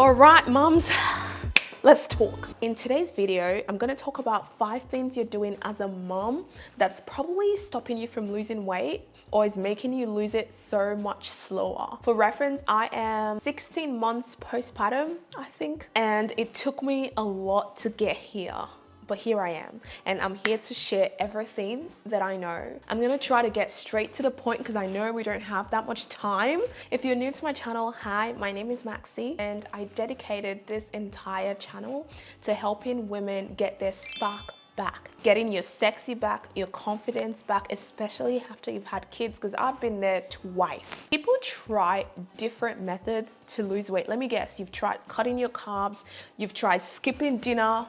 All right, mums, let's talk. In today's video, I'm gonna talk about 5 things you're doing as a mom that's probably stopping you from losing weight or is making you lose it so much slower. For reference, I am 16 months postpartum, I think, and it took me a lot to get here. But here I am, and I'm here to share everything that I know. I'm gonna try to get straight to the point because I know we don't have that much time. If you're new to my channel, hi, my name is Maxi, and I dedicated this entire channel to helping women get their spark back, getting your sexy back, your confidence back, especially after you've had kids, because I've been there twice. People try different methods to lose weight. Let me guess, you've tried cutting your carbs, you've tried skipping dinner,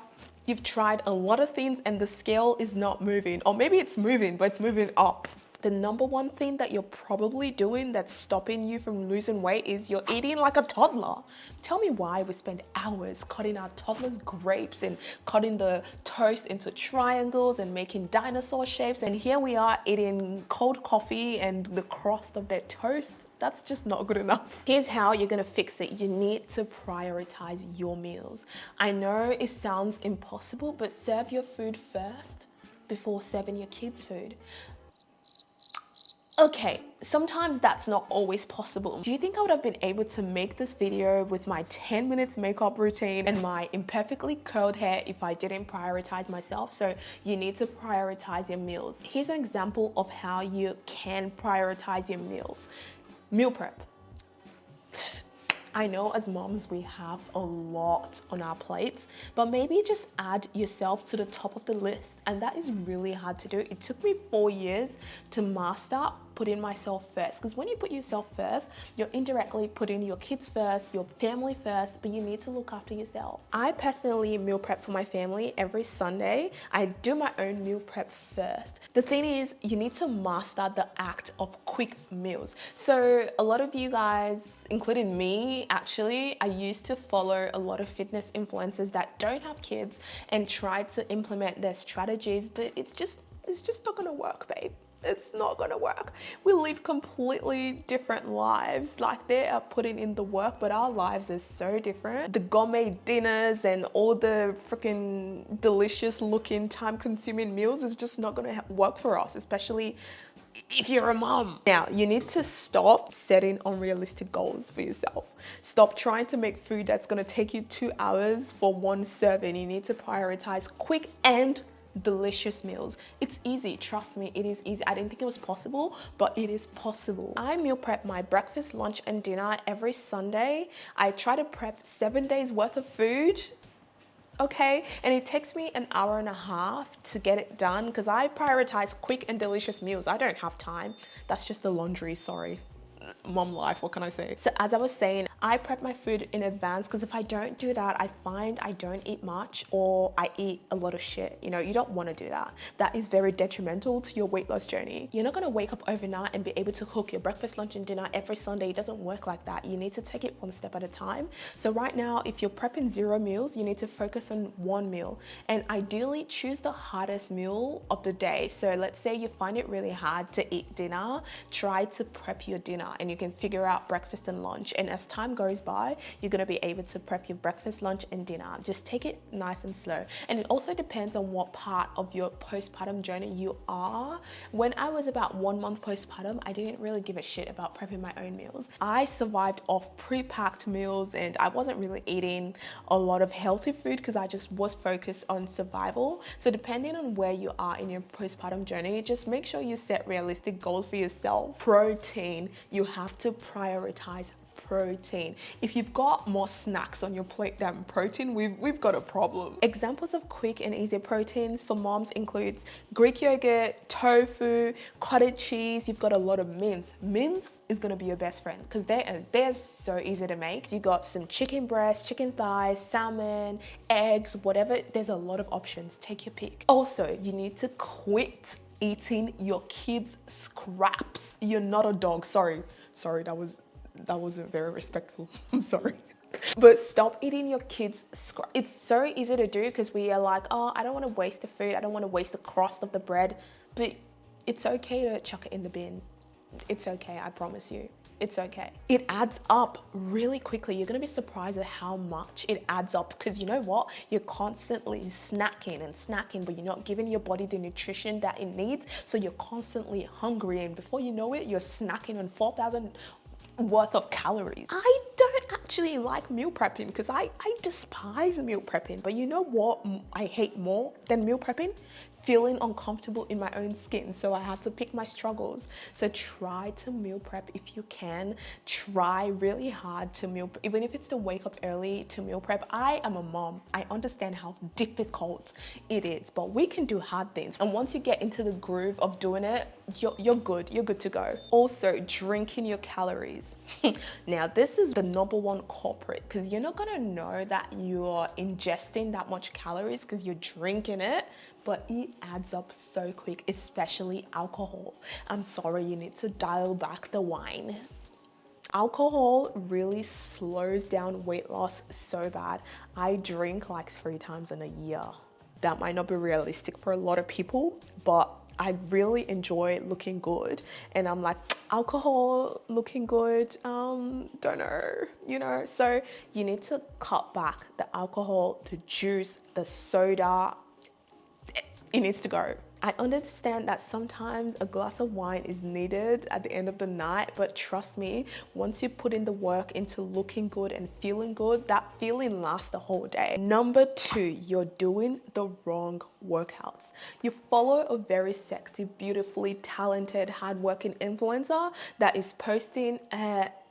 you've tried a lot of things and the scale is not moving, or maybe it's moving, but it's moving up. The number one thing that you're probably doing that's stopping you from losing weight is you're eating like a toddler. Tell me why we spend hours cutting our toddlers' grapes and cutting the toast into triangles and making dinosaur shapes, and here we are eating cold coffee and the crust of their toast. That's just not good enough. Here's how you're gonna fix it. You need to prioritize your meals. I know it sounds impossible, but serve your food first before serving your kids' food. Okay, sometimes that's not always possible. Do you think I would have been able to make this video with my 10 minutes makeup routine and my imperfectly curled hair if I didn't prioritize myself? So you need to prioritize your meals. Here's an example of how you can prioritize your meals. Meal prep. I know as moms we have a lot on our plates, but maybe just add yourself to the top of the list, and that is really hard to do. It took me 4 years to master putting myself first, because when you put yourself first, you're indirectly putting your kids first, your family first, but you need to look after yourself. I personally meal prep for my family every Sunday. I do my own meal prep first. The thing is, you need to master the act of quick meals. So a lot of you guys, including me, actually, I used to follow a lot of fitness influencers that don't have kids and try to implement their strategies, but it's just not gonna work, babe. It's not gonna work. We live completely different lives. Like, they are putting in the work, but our lives are so different. The gourmet dinners and all the freaking delicious looking, time consuming meals is just not gonna work for us, especially if you're a mom. Now, you need to stop setting unrealistic goals for yourself. Stop trying to make food that's gonna take you 2 hours for one serving. You need to prioritize quick and delicious meals. It's easy, trust me, it is easy. I didn't think it was possible, but it is possible. I meal prep my breakfast, lunch, and dinner every Sunday. I try to prep 7 days worth of food. Okay, and it takes me an hour and a half to get it done because I prioritize quick and delicious meals. I don't have time. That's just the laundry, sorry. Mom life, what can I say? So as I was saying, I prep my food in advance because if I don't do that, I find I don't eat much or I eat a lot of shit. You know, you don't want to do that. That is very detrimental to your weight loss journey. You're not going to wake up overnight and be able to cook your breakfast, lunch, and dinner every Sunday. It doesn't work like that. You need to take it one step at a time. So right now, if you're prepping 0 meals, you need to focus on 1 meal and ideally choose the hardest meal of the day. So let's say you find it really hard to eat dinner, try to prep your dinner and you can figure out breakfast and lunch. And as time goes by, you're going to be able to prep your breakfast, lunch, and dinner. Just take it nice and slow. And it also depends on what part of your postpartum journey you are. When I was about 1 month postpartum, I didn't really give a shit about prepping my own meals. I survived off pre-packed meals and I wasn't really eating a lot of healthy food because I just was focused on survival. So depending on where you are in your postpartum journey, just make sure you set realistic goals for yourself. Protein, you have to prioritize protein. If you've got more snacks on your plate than protein, we've got a problem. Examples of quick and easy proteins for moms includes Greek yogurt, tofu, cottage cheese. You've got a lot of mince. Mince is gonna be your best friend because they're so easy to make. You got some chicken breast, chicken thighs, salmon, eggs, whatever. There's a lot of options. Take your pick. Also, you need to quit eating your kids' scraps. You're not a dog. Sorry, that wasn't very respectful. I'm sorry. But stop eating your kids' scraps. It's so easy to do because we are like, oh, I don't want to waste the food. I don't want to waste the crust of the bread. But it's okay to chuck it in the bin. It's okay, I promise you. It's okay. It adds up really quickly. You're gonna be surprised at how much it adds up, because you know what? You're constantly snacking and snacking, but you're not giving your body the nutrition that it needs. So you're constantly hungry, and before you know it, you're snacking on 4,000 worth of calories. I don't actually like meal prepping because I despise meal prepping. But you know what I hate more than meal prepping? Feeling uncomfortable in my own skin. So I had to pick my struggles. So try to meal prep if you can. Try really hard to meal prep, even if it's to wake up early to meal prep. I am a mom. I understand how difficult it is, but we can do hard things. And once you get into the groove of doing it, you're good. You're good to go. Also, drinking your calories. Now, this is the #1 culprit, because you're not gonna know that you're ingesting that much calories because you're drinking it, but it adds up so quick, especially alcohol. I'm sorry, you need to dial back the wine. Alcohol really slows down weight loss so bad. I drink like 3 times in a year. That might not be realistic for a lot of people, but I really enjoy looking good. And I'm like, alcohol, looking good, don't know, so you need to cut back the alcohol, the juice, the soda. It needs to go. I understand that sometimes a glass of wine is needed at the end of the night, but trust me, once you put in the work into looking good and feeling good, that feeling lasts the whole day. #2, you're doing the wrong workouts. You follow a very sexy, beautifully talented, hardworking influencer that is posting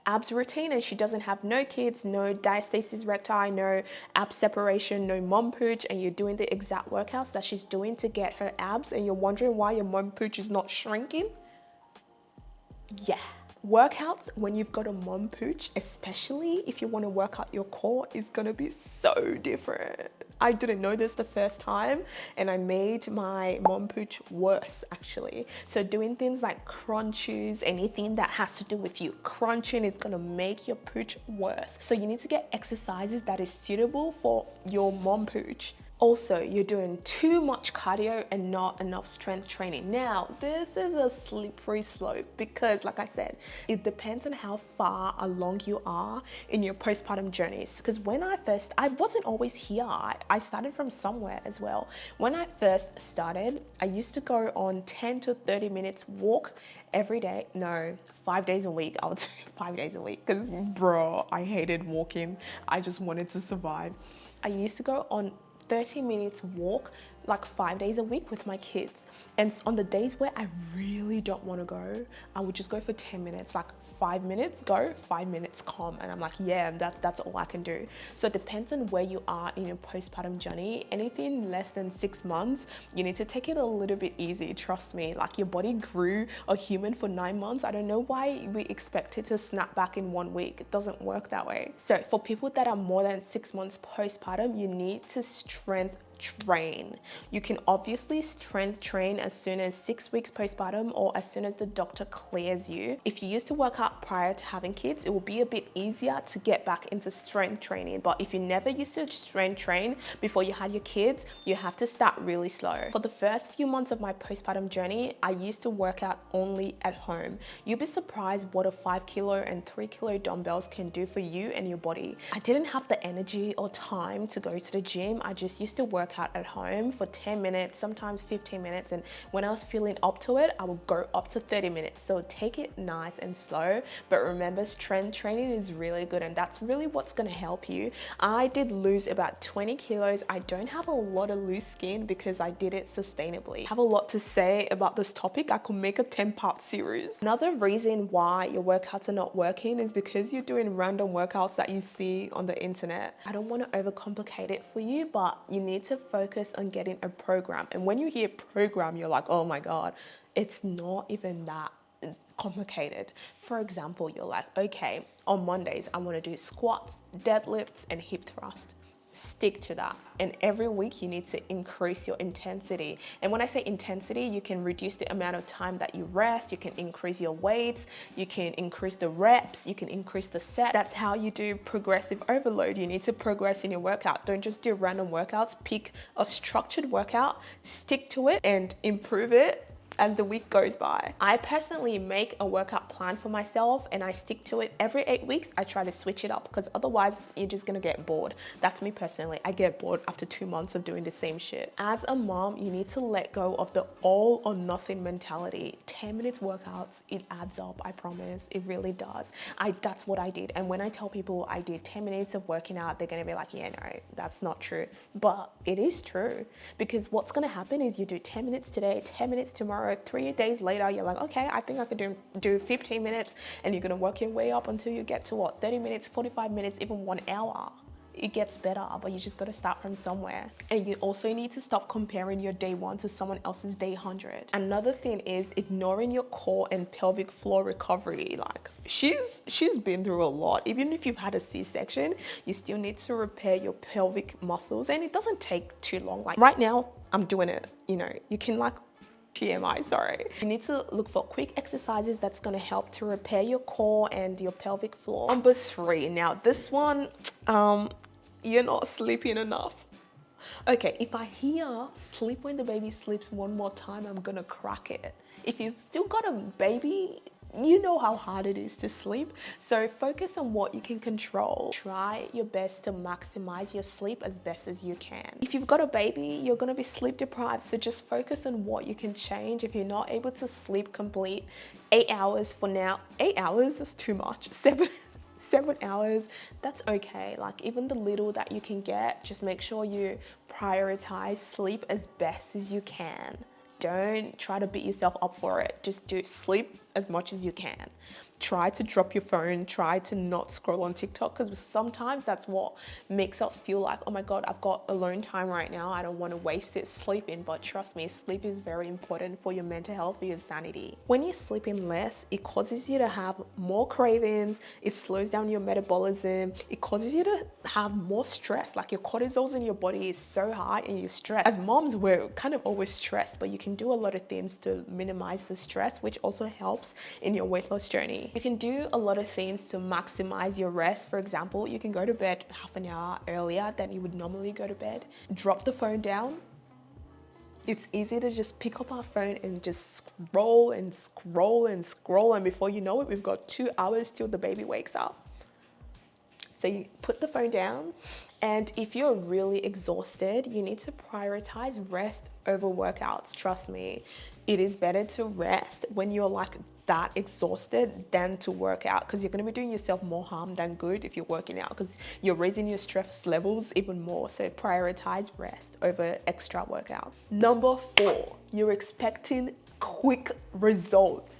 abs routine, and she doesn't have no kids, no diastasis recti, no ab separation, no mom pooch, and you're doing the exact workouts that she's doing to get her abs, and you're wondering why your mom pooch is not shrinking. Yeah. Workouts when you've got a mom pooch, especially if you want to work out your core, is gonna be so different. I didn't know this the first time, and I made my mom pooch worse actually. So doing things like crunches, anything that has to do with you crunching, is gonna make your pooch worse. So you need to get exercises that is suitable for your mom pooch. Also, you're doing too much cardio and not enough strength training. Now, this is a slippery slope because, like I said, it depends on how far along you are in your postpartum journeys. Because when I wasn't always here. I started from somewhere as well. When I first started, I used to go on 10 to 30 minutes walk every day. No, 5 days a week. I would say 5 days a week because, bro, I hated walking. I just wanted to survive. I used to go on 30 minutes walk like 5 days a week with my kids. And on the days where I really don't want to go, I would just go for 10 minutes, like 5 minutes go, 5 minutes come. And I'm like, yeah, that's all I can do. So it depends on where you are in your postpartum journey. Anything less than 6 months, you need to take it a little bit easy. Trust me, like your body grew a human for 9 months. I don't know why we expect it to snap back in 1 week. It doesn't work that way. So for people that are more than 6 months postpartum, you need to strength train. You can obviously strength train as soon as 6 weeks postpartum or as soon as the doctor clears you. If you used to work out prior to having kids, it will be a bit easier to get back into strength training. But if you never used to strength train before you had your kids, you have to start really slow. For the first few months of my postpartum journey, I used to work out only at home. You'll be surprised what a 5 kilo and 3 kilo dumbbells can do for you and your body. I didn't have the energy or time to go to the gym. I just used to work out at home for 10 minutes, sometimes 15 minutes. And when I was feeling up to it, I would go up to 30 minutes. So take it nice and slow. But remember, strength training is really good. And that's really what's going to help you. I did lose about 20 kilos. I don't have a lot of loose skin because I did it sustainably. I have a lot to say about this topic. I could make a 10-part series. Another reason why your workouts are not working is because you're doing random workouts that you see on the internet. I don't want to overcomplicate it for you, but you need to focus on getting a program. And when you hear program, you're like, oh my God, it's not even that complicated. For example, you're like, okay, on Mondays, I want to do squats, deadlifts, and hip thrust. Stick to that. And every week you need to increase your intensity. And when I say intensity, you can reduce the amount of time that you rest, you can increase your weights, you can increase the reps, you can increase the set. That's how you do progressive overload. You need to progress in your workout. Don't just do random workouts. Pick a structured workout, stick to it and improve it as the week goes by. I personally make a workout plan for myself and I stick to it. Every 8 weeks, I try to switch it up because otherwise you're just gonna get bored. That's me personally. I get bored after 2 months of doing the same shit. As a mom, you need to let go of the all or nothing mentality. 10 minutes workouts, it adds up, I promise. It really does. That's what I did. And when I tell people I did 10 minutes of working out, they're gonna be like, yeah, no, that's not true. But it is true, because what's gonna happen is you do 10 minutes today, 10 minutes tomorrow, 3 days later, you're like, okay, I think I could do 15 minutes, and you're gonna work your way up until you get to what, 30 minutes, 45 minutes, even 1 hour. It gets better, but you just got to start from somewhere. And you also need to stop comparing your day 1 to someone else's day 100. Another thing is ignoring your core and pelvic floor recovery. Like she's been through a lot. Even if you've had a C-section, you still need to repair your pelvic muscles, and it doesn't take too long. Like right now, I'm doing it. You know, you can like TMI, sorry. You need to look for quick exercises that's gonna help to repair your core and your pelvic floor. Number 3, now this one, you're not sleeping enough. Okay, if I hear sleep when the baby sleeps one more time, I'm gonna crack it. If you've still got a baby, you know how hard it is to sleep. So focus on what you can control. Try your best to maximize your sleep as best as you can. If you've got a baby, you're gonna be sleep deprived. So just focus on what you can change. If you're not able to sleep complete 8 hours for now, 8 hours is too much. 7 hours, that's okay. Like even the little that you can get, just make sure you prioritize sleep as best as you can. Don't try to beat yourself up for it. Just do sleep as much as you can. Try to drop your phone, try to not scroll on TikTok, because sometimes that's what makes us feel like, oh my God, I've got alone time right now. I don't want to waste it sleeping. But trust me, sleep is very important for your mental health, for your sanity. When you're sleeping less, it causes you to have more cravings. It slows down your metabolism. It causes you to have more stress. Like your cortisols in your body is so high and you're stressed. As moms, we're kind of always stressed, but you can do a lot of things to minimize the stress, which also helps in your weight loss journey. You can do a lot of things to maximize your rest. For example, you can go to bed half an hour earlier than you would normally go to bed. Drop the phone down. It's easy to just pick up our phone and just scroll and scroll and scroll. And before you know it, we've got 2 hours till the baby wakes up. So you put the phone down. And if you're really exhausted, you need to prioritize rest over workouts. Trust me, it is better to rest when you're like that exhausted than to work out, because you're going to be doing yourself more harm than good if you're working out, because you're raising your stress levels even more. So prioritize rest over extra workout. Number 4, you're expecting quick results.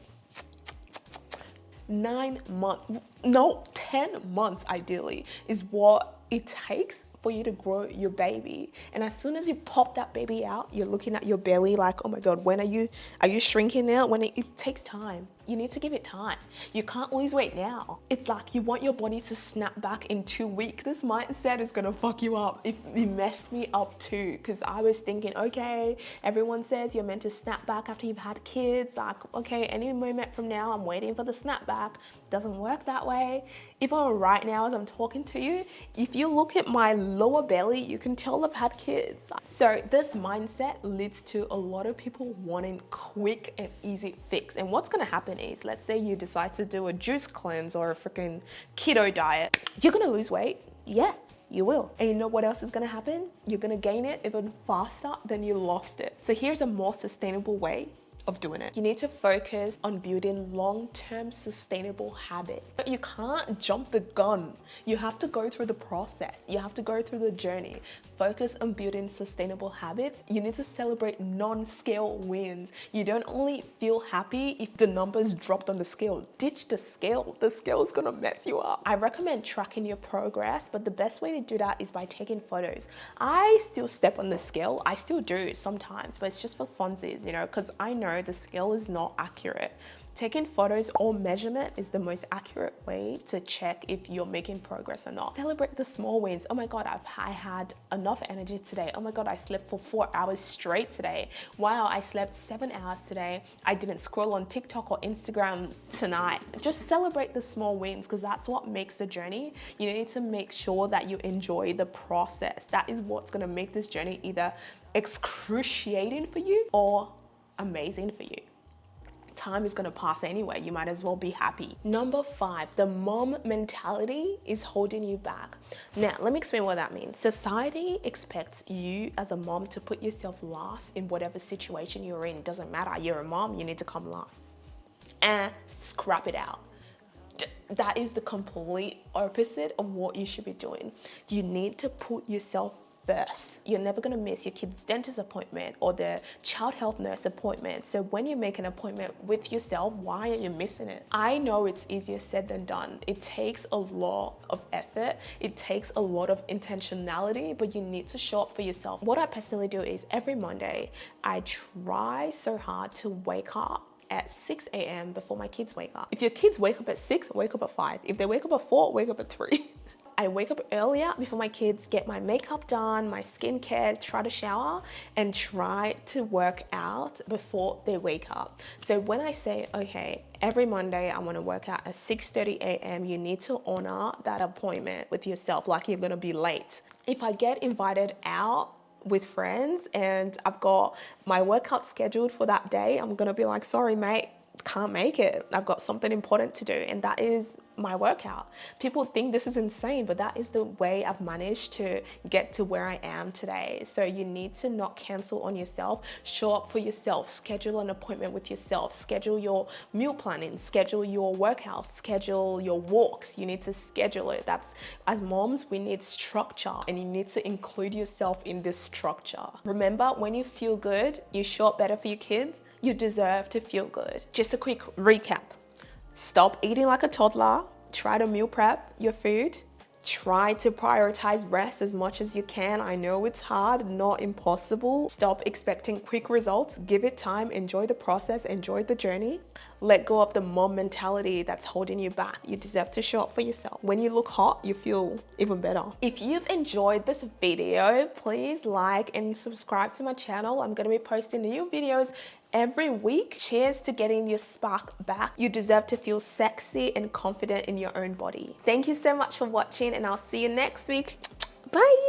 9 months, no, 10 months ideally is what it takes for you to grow your baby. And as soon as you pop that baby out, you're looking at your belly like, oh my God, when are you shrinking now? When it takes time. You need to give it time. You can't lose weight now. It's like you want your body to snap back in 2 weeks. This mindset is gonna fuck you up. It messed me up too, because I was thinking, okay, everyone says you're meant to snap back after you've had kids. Like, okay, any moment from now, I'm waiting for the snap back. Doesn't work that way. Even right now, as I'm talking to you, if you look at my lower belly, you can tell I've had kids. So this mindset leads to a lot of people wanting quick and easy fix. And what's gonna happen is, let's say you decide to do a juice cleanse or a freaking keto diet, you're gonna lose weight. Yeah, you will. And you know what else is gonna happen? You're gonna gain it even faster than you lost it. So here's a more sustainable way of doing it. You need to focus on building long-term sustainable habits. You can't jump the gun. You have to go through the process. You have to go through the journey. Focus on building sustainable habits. You need to celebrate non-scale wins. You don't only feel happy if the numbers dropped on the scale. Ditch the scale. The scale is gonna mess you up. I recommend tracking your progress, but the best way to do that is by taking photos. I still step on the scale. I still do sometimes, but it's just for funsies, you know, because I know the scale is not accurate. Taking photos or measurement is the most accurate way to check if you're making progress or not. Celebrate the small wins. Oh my God, I had enough energy today. Oh my God, I slept for 4 hours straight today. Wow, I slept 7 hours today. I didn't scroll on TikTok or Instagram tonight. Just celebrate the small wins, because that's what makes the journey. You need to make sure that you enjoy the process. That is what's gonna make this journey either excruciating for you or amazing for you. time is gonna pass anyway. You might as well be happy. Number 5, the mom mentality is holding you back. Now, let me explain what that means. Society expects you as a mom to put yourself last in whatever situation you're in. Doesn't matter, you're a mom, you need to come last. And scrap it out. That is the complete opposite of what you should be doing. You need to put yourself first. You're never gonna miss your kid's dentist appointment or the child health nurse appointment. So when you make an appointment with yourself, why are you missing it? I know it's easier said than done. It takes a lot of effort. It takes a lot of intentionality, but you need to show up for yourself. What I personally do is every Monday, I try so hard to wake up at 6 a.m. before my kids wake up. If your kids wake up at 6, wake up at 5. If they wake up at 4, wake up at 3. I wake up earlier before my kids, get my makeup done, my skincare, try to shower, and try to work out before they wake up. So when I say, okay, every Monday I want to work out at 6:30 a.m., you need to honor that appointment with yourself, like you're gonna be late. If I get invited out with friends and I've got my workout scheduled for that day, I'm gonna be like, sorry mate, can't make it. I've got something important to do, and that is my workout. People think this is insane, but that is the way I've managed to get to where I am today. So you need to not cancel on yourself. Show up for yourself. Schedule an appointment with yourself. Schedule your meal planning. Schedule your workouts. Schedule your walks. You need to schedule it. That's, as moms, we need structure, and you need to include yourself in this structure. Remember, when you feel good, you show up better for your kids. You deserve to feel good. Just a quick recap. Stop eating like a toddler. Try to meal prep your food. Try to prioritize rest as much as you can. I know it's hard, not impossible. Stop expecting quick results. Give it time. Enjoy the process. Enjoy the journey. Let go of the mom mentality that's holding you back. You deserve to show up for yourself. When you look hot, you feel even better. If you've enjoyed this video, please like and subscribe to my channel. I'm going to be posting new videos every week. Cheers to getting your spark back. You deserve to feel sexy and confident in your own body. Thank you so much for watching, and I'll see you next week. Bye.